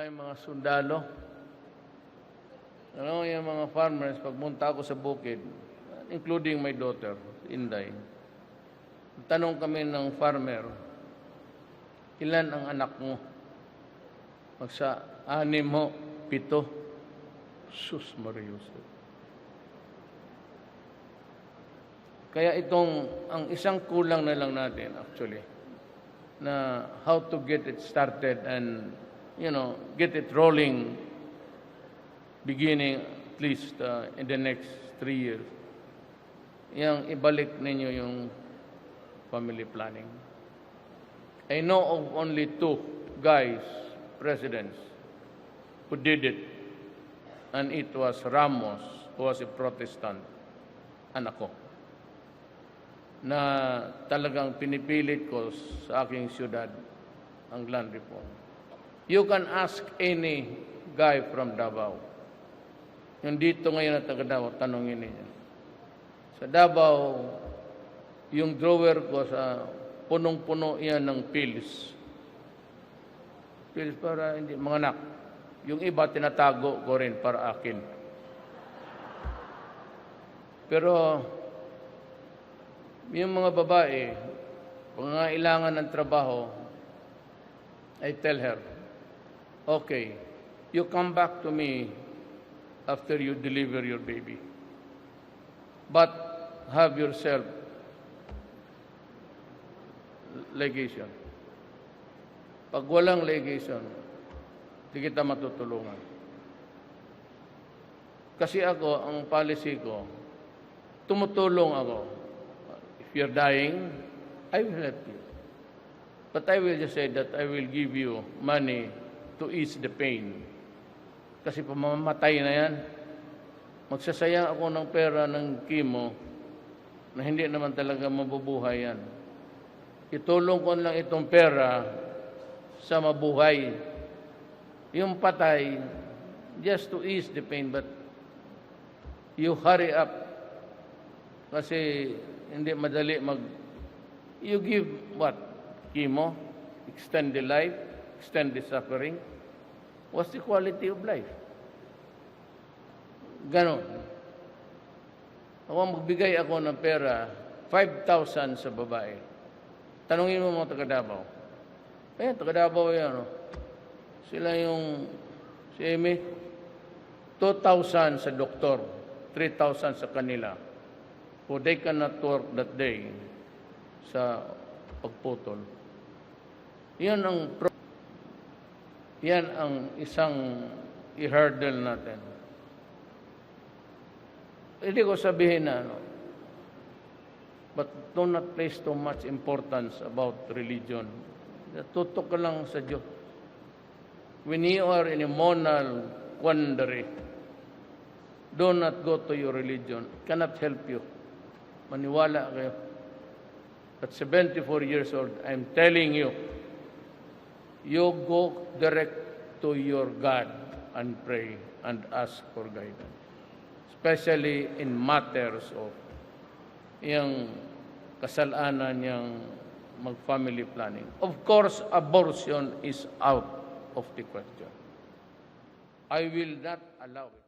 Ay, mga sundalo. Ano, yung mga farmers, pagpunta ako sa bukid, including my daughter, Inday, tanong kami ng farmer, ilan ang anak mo? Magsa, 6 mo, 7. Sus Marius. Kaya ang isang kulang na lang natin actually, na how to get it started and, get it rolling beginning at least in the next 3 years. Yang ibalik ninyo yung family planning. I know of only 2 guys, presidents, who did it. And it was Ramos, who was a Protestant, and ako, na talagang pinipilit ko sa aking siyudad ang land reform. You can ask any guy from Davao. Yung dito ngayon na taga Davao, tanongin niyo. Sa Davao, yung drawer ko sa punong-puno yan ng pills. Pills para hindi manganak. Yung iba tinatago ko rin para akin. Pero yung mga babae, pangangailangan ng trabaho, I tell her, okay, you come back to me after you deliver your baby. But have yourself legation. Pag walang legation, di kita matutulungan. Kasi ako, ang policy ko, tumutulong ako. If you're dying, I will help you. But I will just say that I will give you money to ease the pain. Kasi pamamatay na yan. Magsasayang ako ng pera ng chemo na hindi naman talaga mabubuhay yan. Itulong ko lang itong pera sa mabuhay. Yung patay, just to ease the pain, but you hurry up. Kasi hindi madali you give what? Chemo? Extend the life? Extend the suffering? What's the quality of life? Ganon. Magbigay ako ng pera, 5,000 sa babae. Tanungin mo mga taga Davao. Taga Davao yan, Sila si Amy, 2,000 sa doktor, 3,000 sa kanila. So they cannot work that day sa pagputol. Yan ang isang i-hurdle natin. Hindi ko sabihin na, but do not place too much importance about religion. Tutok ka lang sa Diyos. When you are in a moral quandary, do not go to your religion. It cannot help you. Maniwala kayo. At 74 years old, I'm telling you, you go direct to your God and pray and ask for guidance. Especially in matters of yung kasalanan yung mag-family planning. Of course, abortion is out of the question. I will not allow it.